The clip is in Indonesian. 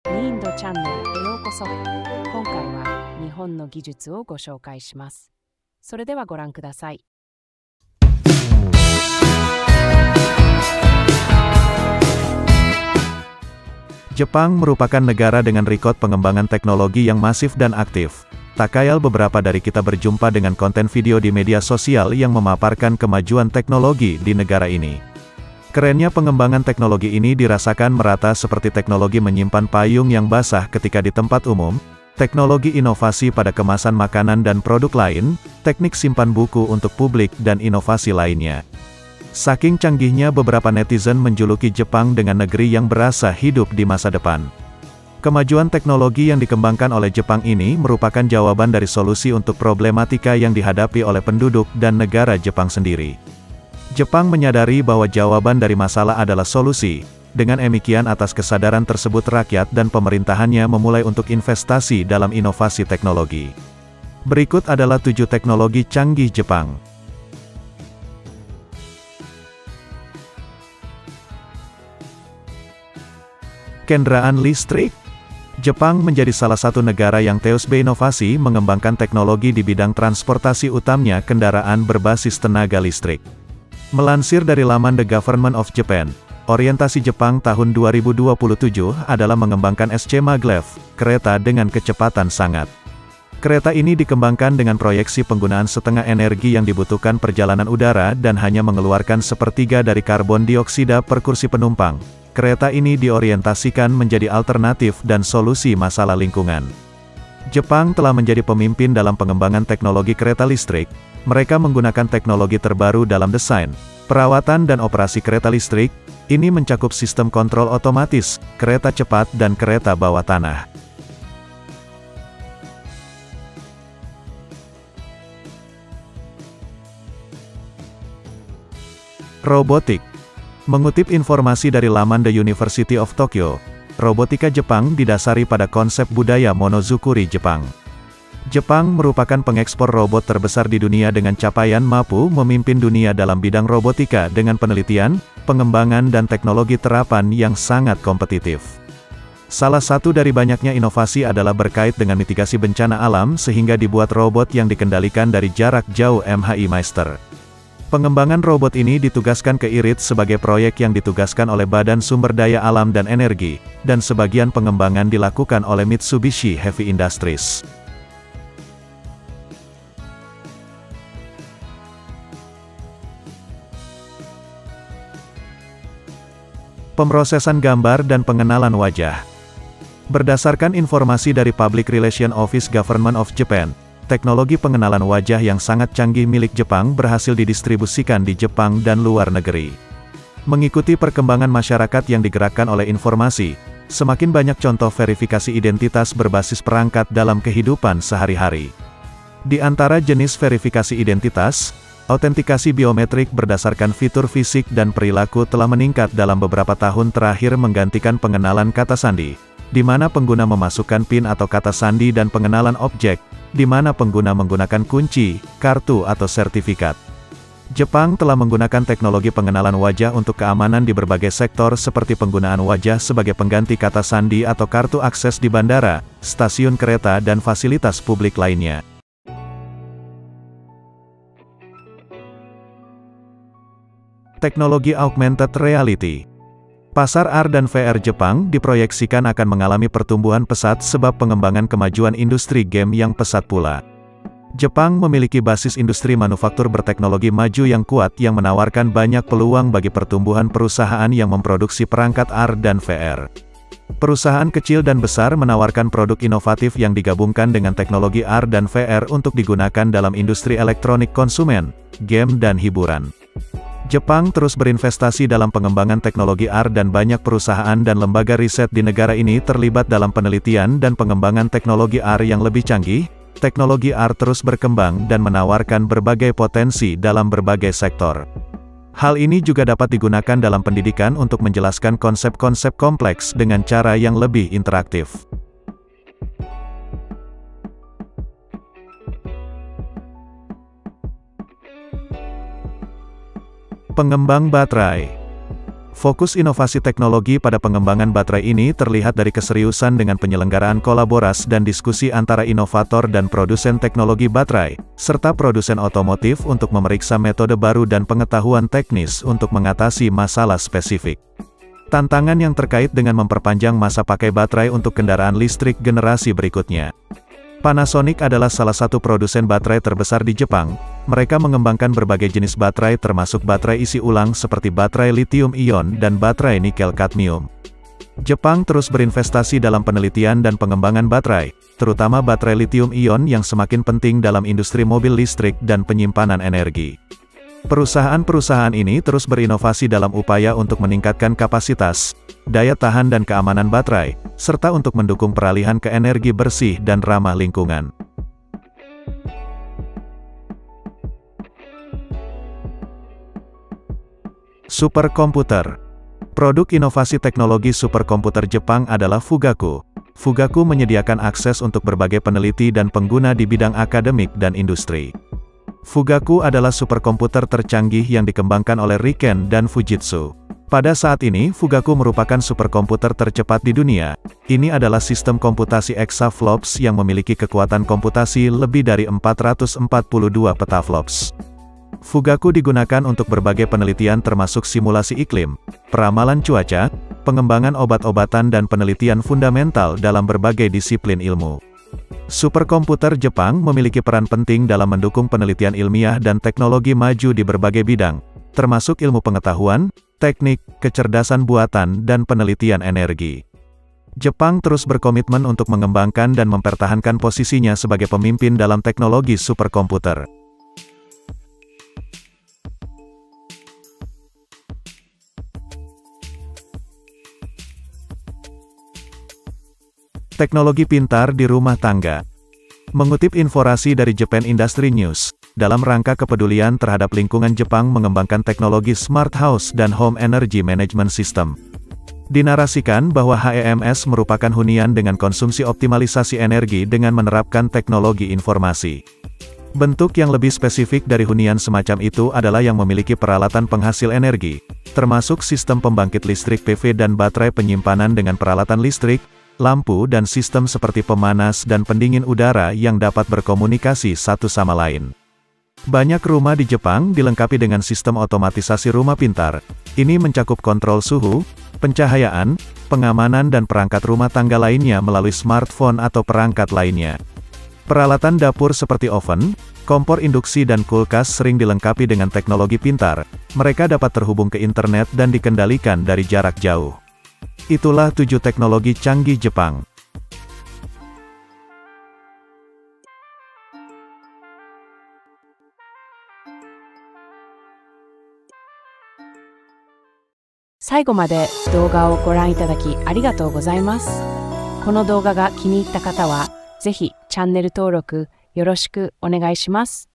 ニンドチャンネルへようこそ。今回は日本の技術をご紹介します。それではご覧ください。Jepang merupakan negara dengan rekod pengembangan teknologi yang masif dan aktif. Tak kayal beberapa dari kita berjumpa dengan konten video di media sosial yang memaparkan kemajuan teknologi di negara ini. Kerennya pengembangan teknologi ini dirasakan merata seperti teknologi menyimpan payung yang basah ketika di tempat umum, teknologi inovasi pada kemasan makanan dan produk lain, teknik simpan buku untuk publik dan inovasi lainnya. Saking canggihnya beberapa netizen menjuluki Jepang dengan negeri yang berasa hidup di masa depan. Kemajuan teknologi yang dikembangkan oleh Jepang ini merupakan jawaban dari solusi untuk problematika yang dihadapi oleh penduduk dan negara Jepang sendiri. Jepang menyadari bahwa jawaban dari masalah adalah solusi. Dengan demikian atas kesadaran tersebut rakyat dan pemerintahannya memulai untuk investasi dalam inovasi teknologi. Berikut adalah 7 teknologi canggih Jepang. Kendaraan listrik. Jepang menjadi salah satu negara yang terus berinovasi mengembangkan teknologi di bidang transportasi, utamanya kendaraan berbasis tenaga listrik. Melansir dari laman The Government of Japan, orientasi Jepang tahun 2027 adalah mengembangkan SC Maglev, kereta dengan kecepatan sangat. Kereta ini dikembangkan dengan proyeksi penggunaan setengah energi yang dibutuhkan perjalanan udara dan hanya mengeluarkan sepertiga dari karbon dioksida per kursi penumpang. Kereta ini diorientasikan menjadi alternatif dan solusi masalah lingkungan. Jepang telah menjadi pemimpin dalam pengembangan teknologi kereta listrik. Mereka menggunakan teknologi terbaru dalam desain, perawatan dan operasi kereta listrik. Ini mencakup sistem kontrol otomatis, kereta cepat dan kereta bawah tanah. Robotik. Mengutip informasi dari laman The University of Tokyo, robotika Jepang didasari pada konsep budaya monozukuri Jepang. Jepang merupakan pengekspor robot terbesar di dunia dengan capaian mampu memimpin dunia dalam bidang robotika dengan penelitian, pengembangan dan teknologi terapan yang sangat kompetitif. Salah satu dari banyaknya inovasi adalah berkait dengan mitigasi bencana alam sehingga dibuat robot yang dikendalikan dari jarak jauh MHI Meister. Pengembangan robot ini ditugaskan ke IRIT sebagai proyek yang ditugaskan oleh Badan Sumber Daya Alam dan Energi, dan sebagian pengembangan dilakukan oleh Mitsubishi Heavy Industries. Pemrosesan gambar dan pengenalan wajah. Berdasarkan informasi dari Public Relations Office Government of Japan, teknologi pengenalan wajah yang sangat canggih milik Jepang berhasil didistribusikan di Jepang dan luar negeri. Mengikuti perkembangan masyarakat yang digerakkan oleh informasi, semakin banyak contoh verifikasi identitas berbasis perangkat dalam kehidupan sehari-hari. Di antara jenis verifikasi identitas, autentikasi biometrik berdasarkan fitur fisik dan perilaku telah meningkat dalam beberapa tahun terakhir menggantikan pengenalan kata sandi, di mana pengguna memasukkan PIN atau kata sandi, dan pengenalan objek, di mana pengguna menggunakan kunci, kartu atau sertifikat. Jepang telah menggunakan teknologi pengenalan wajah untuk keamanan di berbagai sektor seperti penggunaan wajah sebagai pengganti kata sandi atau kartu akses di bandara, stasiun kereta dan fasilitas publik lainnya. Teknologi augmented reality. Pasar AR dan VR Jepang diproyeksikan akan mengalami pertumbuhan pesat sebab pengembangan kemajuan industri game yang pesat pula. Jepang memiliki basis industri manufaktur berteknologi maju yang kuat yang menawarkan banyak peluang bagi pertumbuhan perusahaan yang memproduksi perangkat AR dan VR. Perusahaan kecil dan besar menawarkan produk inovatif yang digabungkan dengan teknologi AR dan VR untuk digunakan dalam industri elektronik konsumen, game dan hiburan. Jepang terus berinvestasi dalam pengembangan teknologi AR dan banyak perusahaan dan lembaga riset di negara ini terlibat dalam penelitian dan pengembangan teknologi AR yang lebih canggih. Teknologi AR terus berkembang dan menawarkan berbagai potensi dalam berbagai sektor. Hal ini juga dapat digunakan dalam pendidikan untuk menjelaskan konsep-konsep kompleks dengan cara yang lebih interaktif. Pengembang baterai. Fokus inovasi teknologi pada pengembangan baterai ini terlihat dari keseriusan dengan penyelenggaraan kolaborasi dan diskusi antara inovator dan produsen teknologi baterai, serta produsen otomotif untuk memeriksa metode baru dan pengetahuan teknis untuk mengatasi masalah spesifik. Tantangan yang terkait dengan memperpanjang masa pakai baterai untuk kendaraan listrik generasi berikutnya. Panasonic adalah salah satu produsen baterai terbesar di Jepang. Mereka mengembangkan berbagai jenis baterai termasuk baterai isi ulang seperti baterai lithium-ion dan baterai nikel-kadmium. Jepang terus berinvestasi dalam penelitian dan pengembangan baterai, terutama baterai lithium-ion yang semakin penting dalam industri mobil listrik dan penyimpanan energi. Perusahaan-perusahaan ini terus berinovasi dalam upaya untuk meningkatkan kapasitas, daya tahan dan keamanan baterai, serta untuk mendukung peralihan ke energi bersih dan ramah lingkungan. Superkomputer. Produk inovasi teknologi superkomputer Jepang adalah Fugaku. Fugaku menyediakan akses untuk berbagai peneliti dan pengguna di bidang akademik dan industri. Fugaku adalah superkomputer tercanggih yang dikembangkan oleh Riken dan Fujitsu. Pada saat ini, Fugaku merupakan superkomputer tercepat di dunia. Ini adalah sistem komputasi exaflops yang memiliki kekuatan komputasi lebih dari 442 petaflops. Fugaku digunakan untuk berbagai penelitian termasuk simulasi iklim, peramalan cuaca, pengembangan obat-obatan dan penelitian fundamental dalam berbagai disiplin ilmu. Superkomputer Jepang memiliki peran penting dalam mendukung penelitian ilmiah dan teknologi maju di berbagai bidang, termasuk ilmu pengetahuan, teknik, kecerdasan buatan, dan penelitian energi. Jepang terus berkomitmen untuk mengembangkan dan mempertahankan posisinya sebagai pemimpin dalam teknologi superkomputer. Teknologi pintar di rumah tangga. Mengutip informasi dari Japan Industry News, dalam rangka kepedulian terhadap lingkungan Jepang mengembangkan teknologi Smart House dan Home Energy Management System. Dinarasikan bahwa HEMS merupakan hunian dengan konsumsi optimalisasi energi dengan menerapkan teknologi informasi. Bentuk yang lebih spesifik dari hunian semacam itu adalah yang memiliki peralatan penghasil energi, termasuk sistem pembangkit listrik PV dan baterai penyimpanan dengan peralatan listrik, lampu dan sistem seperti pemanas dan pendingin udara yang dapat berkomunikasi satu sama lain. Banyak rumah di Jepang dilengkapi dengan sistem otomatisasi rumah pintar. Ini mencakup kontrol suhu, pencahayaan, pengamanan dan perangkat rumah tangga lainnya melalui smartphone atau perangkat lainnya. Peralatan dapur seperti oven, kompor induksi dan kulkas sering dilengkapi dengan teknologi pintar. Mereka dapat terhubung ke internet dan dikendalikan dari jarak jauh. Itulah 7 teknologi canggih Jepang.最後まで動画をご覧いただきありがとうございます。この動画が気に入った方は、ぜひチャンネル登録よろしくお願いします。